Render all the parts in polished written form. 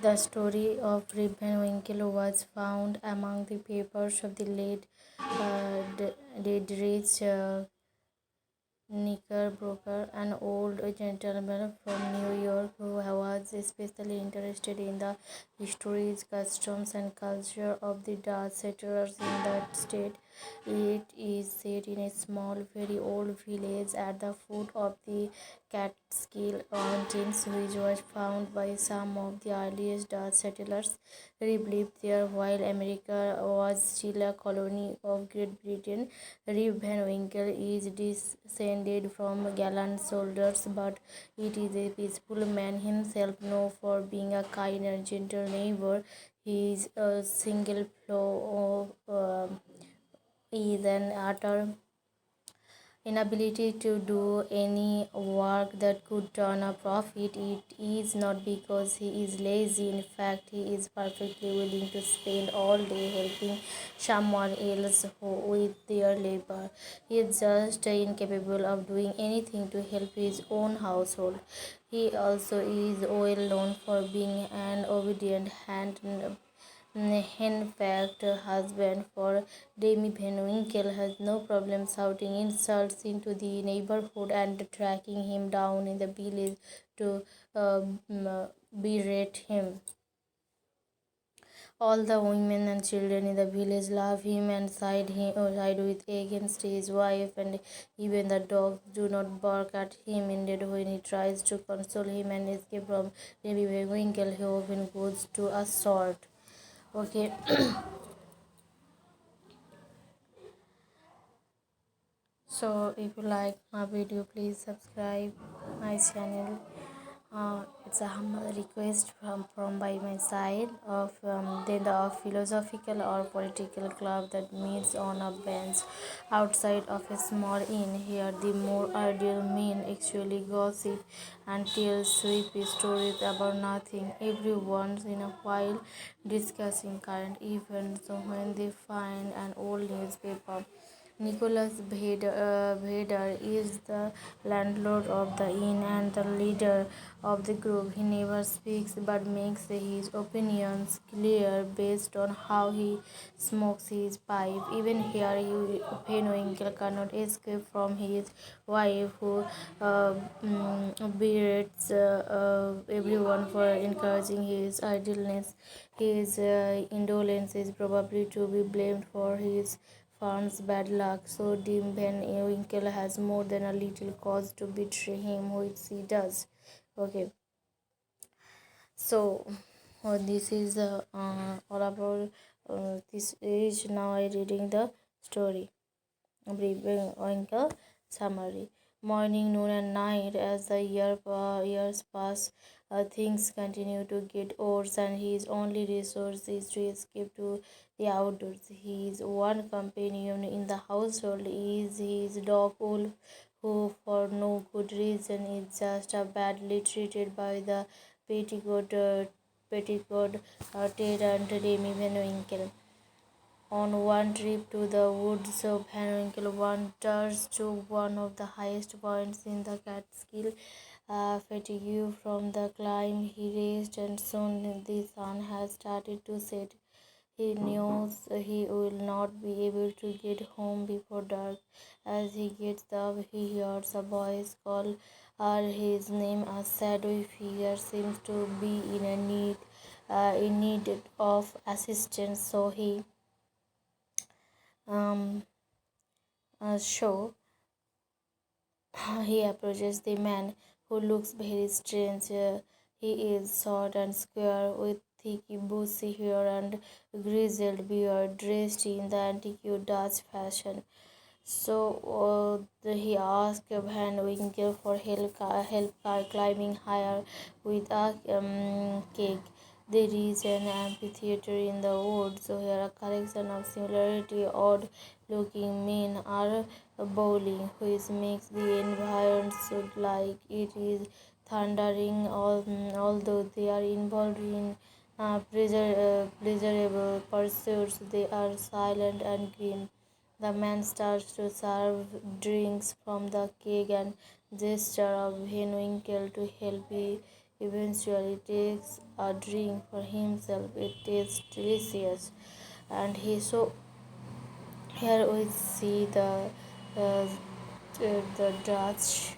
The story of Rip Van Winkle was found among the papers of the late Dietrich Knickerbocker, an old gentleman from New York who was especially interested in the histories, customs, and culture of the Dutch settlers in that state. It is set in a small, very old village at the foot of the Catskill Mountains, which was found by some of the earliest Dutch settlers who lived there while America was still a colony of Great Britain. Rip Van Winkle is descended from gallant soldiers, but it is a peaceful man himself, known for being a kind and gentle neighbor. His single flaw is an utter inability to do any work that could turn a profit. It is not because he is lazy. In fact, he is perfectly willing to spend all day helping someone else with their labor. He is just incapable of doing anything to help his own household. He also is well known for being an obedient hand henpecked husband for Demi Van Winkle has no problem shouting insults into the neighborhood and tracking him down in the village to berate him. All the women and children in the village love him and side with against his wife, and even the dogs do not bark at him. Indeed, when he tries to console him and escape from Demi Van Winkle, he often goes to a sword. Okay. So if you like my video, please subscribe my channel. It's a humble request from by my side of then the philosophical or political club that meets on a bench outside of a small inn. Here the more ideal men actually gossip and tell sweepy stories about nothing every once in a while, discussing current events. So when they find an old newspaper, Nicholas Vader is the landlord of the inn and the leader of the group. He never speaks but makes his opinions clear based on how he smokes his pipe. Even here, Penwinkle cannot escape from his wife, who berates everyone for encouraging his idleness. His indolence is probably to be blamed for his farm's bad luck, so Dim Van Winkle has more than a little cause to betray him, which he does. Okay, so this is all about this is now I reading the story. Brief Winkle summary. Morning, noon, and night, as the years pass, things continue to get worse, and his only resource is to escape to the outdoors. His one companion in the household is his dog Wolf, who, for no good reason, is just badly treated by the petticoat Ted and Remy Van Winkle. On one trip to the woods of Van Winkle wanders to one of the highest points in the Catskill. Fatigue from the climb, he reached, and soon the sun has started to set. He knows he will not be able to get home before dark. As he gets up, he hears a voice call his name. A shadowy figure seems to be in need of assistance. So um, show he approaches the man, who looks very strange. He is short and square, with thick bushy hair and grizzled beard, dressed in the antique Dutch fashion. So he asked Van Winkle for help climbing higher with a cake. There is an amphitheater in the woods, so here a collection of similarly odd looking men are bowling, which makes the environment so like it is thundering. Although they are involved in pleasurable pursuits, they are silent and grim. The man starts to serve drinks from the keg and gesture of Van Winkle to help eventually takes a drink for himself. It tastes delicious, and he so here we see uh, the Dutch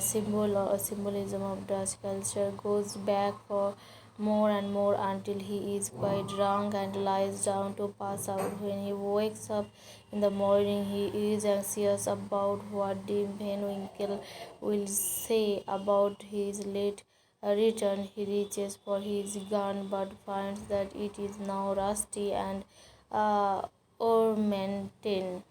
symbolism of Dutch culture goes back for more and more until he is quite drunk and lies down to pass out. When he wakes up in the morning, he is anxious about what Dim Van Winkle will say about his late return. He reaches for his gun but finds that it is now rusty and uh, ornamented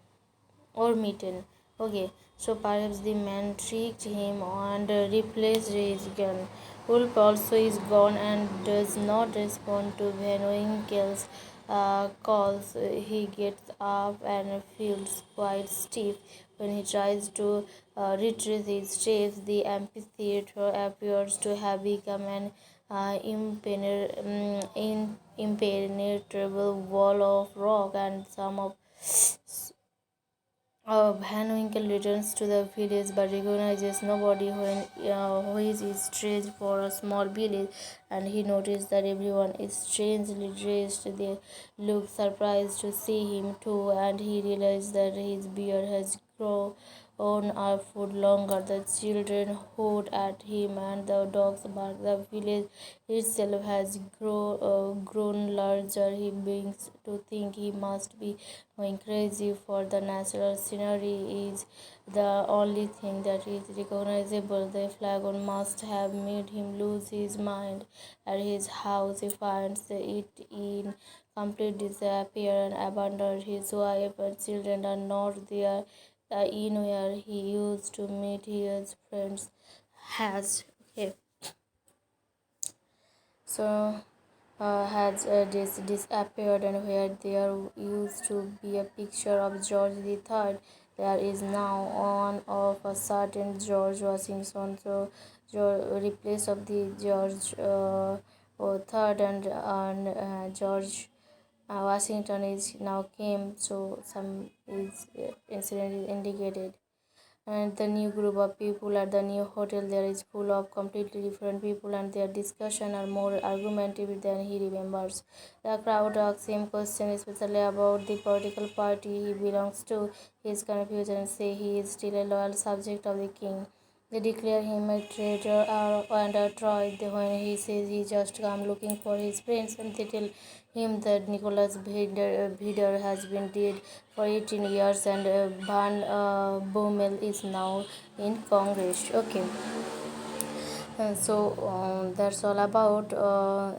or Meaton. Okay, so perhaps the man tricked him and replaced his gun. Wolf also is gone and does not respond to Van Winkle's calls. He gets up and feels quite stiff. When he tries to retrace his steps, the amphitheater appears to have become an impenetrable wall of rock, and some of Van Winkle returns to the village but recognizes nobody when which is strange for a small village, and he notices that everyone is strangely dressed. They look surprised to see him too, and he realizes that his beard has grown a foot longer. The children hoot at him and the dogs bark. The village itself has grown larger. He begins to think he must be going crazy, for the natural scenery is the only thing that is recognizable. The flagon must have made him lose his mind. At his house, he finds it in complete disappear and abandoned. His wife and children are not there. The inn where he used to meet his friends has okay. So has disappeared, and where there used to be a picture of George III, there is now one of a certain George Washington. So replace of the George III and George Washington is now came. So some is incident is indicated, and the new group of people at the new hotel there is full of completely different people, and their discussion are more argumentative than he remembers. The crowd asks him questions, especially about the political party he belongs to. He is confused and say he is still a loyal subject of the king. They declare him a traitor and a Troy when he says he just come looking for his friends, and they tell him that Nicholas Bheder has been dead for 18 years, and Van Bommel is now in Congress. Okay, that's all about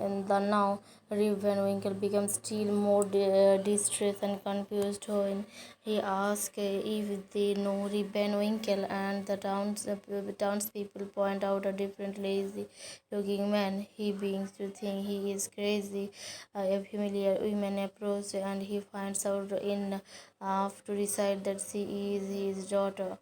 in the now. Rip Van Winkle becomes still more distressed and confused when he asks if they know Rip Van Winkle, and the townspeople point out a different lazy-looking man. He begins to think he is crazy. A familiar woman approaches, and he finds out enough to decide that she is his daughter.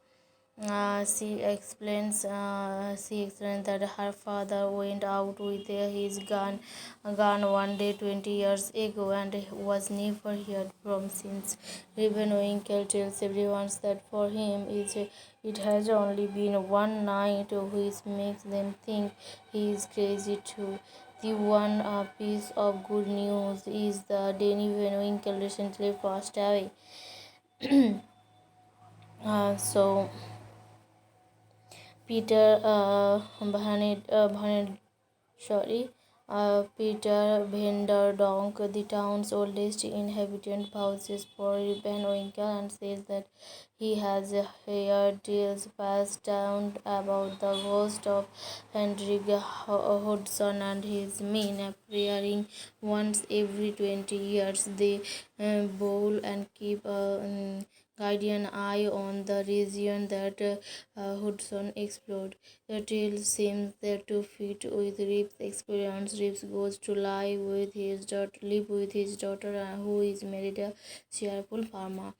She explains that her father went out with his gun one day 20 years ago and was never heard from since. Reuben Winkle tells everyone that for him it has only been one night, which makes them think he is crazy too. The one piece of good news is that Danny Van Winkle recently passed away. So Peter Peter Vanderdonk, the town's oldest inhabitant, vouches for Van Winkle and says that he has heard tales passed down about the ghost of Hendrik Hudson and his men appearing once every 20 years. They bowl and keep a guardian eye on the region that Hudson explored. The tale seems there to fit with Rip's experience. Rip goes to live with his daughter, who is married a cheerful farmer.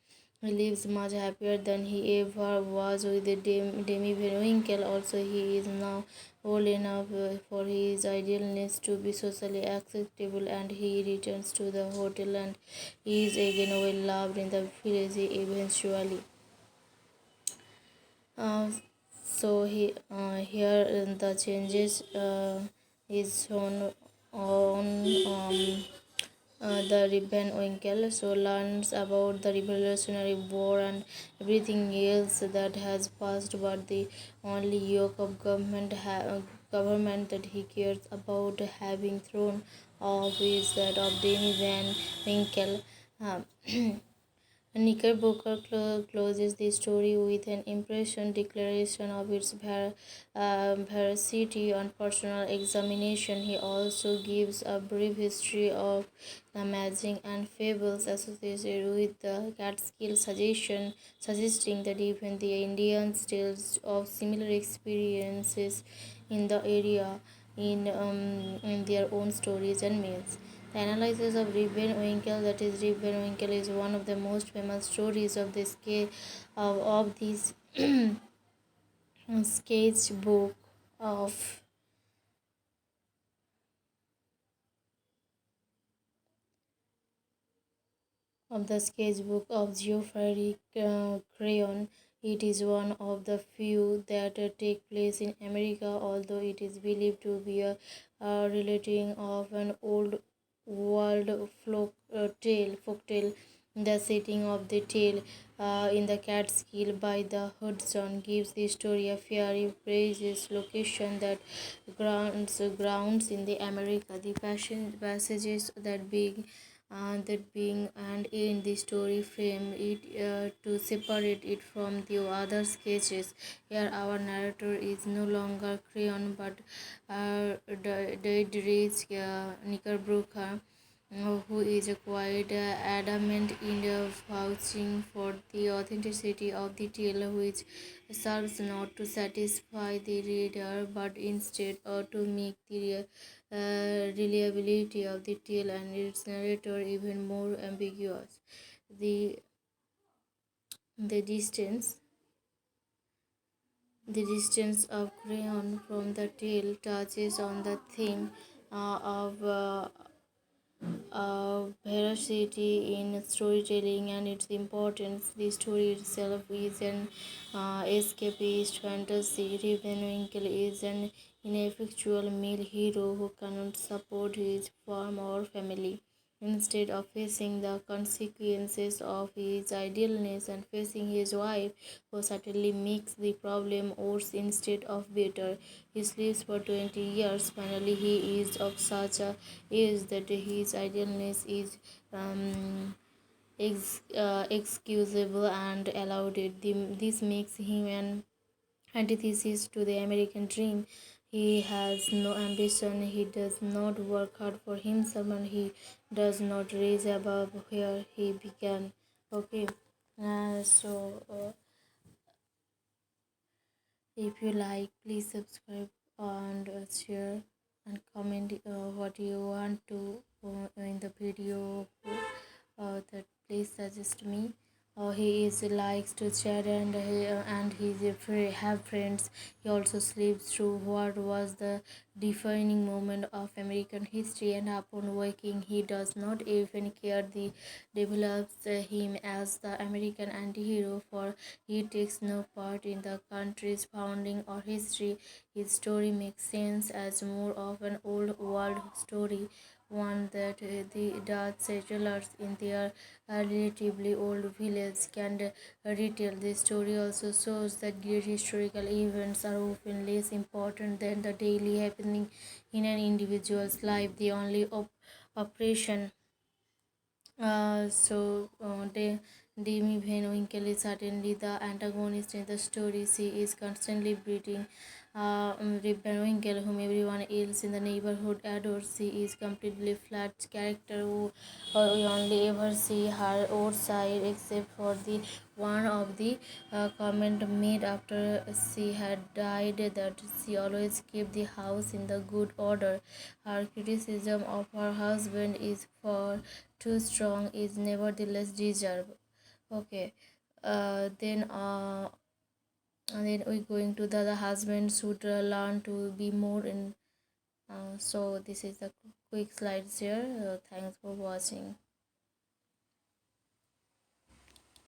He lives much happier than he ever was with Demi Van Winkle. Also, he is now old enough for his idealness to be socially acceptable, and he returns to the hotel and is again well loved in the village eventually. Uh, So here the changes is on the ribbon Winkle so learns about the Revolutionary War and everything else that has passed, but the only yoke of government that he cares about having thrown off is that of Demi Van Winkle. Um, Knickerbocker closes the story with an impression declaration of its veracity on personal examination. He also gives a brief history of the magic and fables associated with the Catskill suggesting that even the Indians tales of similar experiences in the area in their own stories and myths. The analysis of Reuben Winkle, that is, Reuben Winkle is one of the most famous stories of the scale of this sketchbook of the sketchbook of Geoffrey Crayon. It is one of the few that take place in America, although it is believed to be a relating of an old world folktale. The setting of the tale in the Catskill by the Hudson gives the story a fairy praises location that grounds in the America. The passages that being and in the story frame it to separate it from the other sketches. Here our narrator is no longer Crayon but dead rich Knickerbocker, who is quite adamant in vouching for the authenticity of the tale, which serves not to satisfy the reader but instead to make the reliability of the tale and its narrator even more ambiguous. The the distance the distance of crayon from the tale touches on the theme of veracity in storytelling and its importance. The story itself is an escapist fantasy. Ravenwinkle is an ineffectual male hero who cannot support his farm or family. Instead of facing the consequences of his idleness and facing his wife, who certainly makes the problem worse instead of better. He sleeps for 20 years. Finally, he is of such a age that his idleness is excusable and allowed. This makes him an antithesis to the American dream. He has no ambition, he does not work hard for himself, and he does not raise above where he began. Okay, if you like, please subscribe and share and comment what you want to in the video that please suggest me. He is likes to chat and have friends. He also sleeps through what was the defining moment of American history, and upon waking, he does not even care. The develops him as the American anti-hero, for he takes no part in the country's founding or history. His story makes sense as more of an old world story, one that the Dutch settlers in their relatively old village can retell. The story also shows that great historical events are often less important than the daily happening in an individual's life. The only operation Demi Van Winkle is certainly the antagonist in the story. She is constantly beating Rip Van Winkle, whom everyone else in the neighborhood adores. She is completely flat character who we only ever see her outside, except for the one of the comment made after she had died that she always kept the house in the good order. Her criticism of her husband is for too strong is nevertheless deserved. Okay, then we going to the husband should learn to be more in. So this is the quick slides here. Thanks for watching.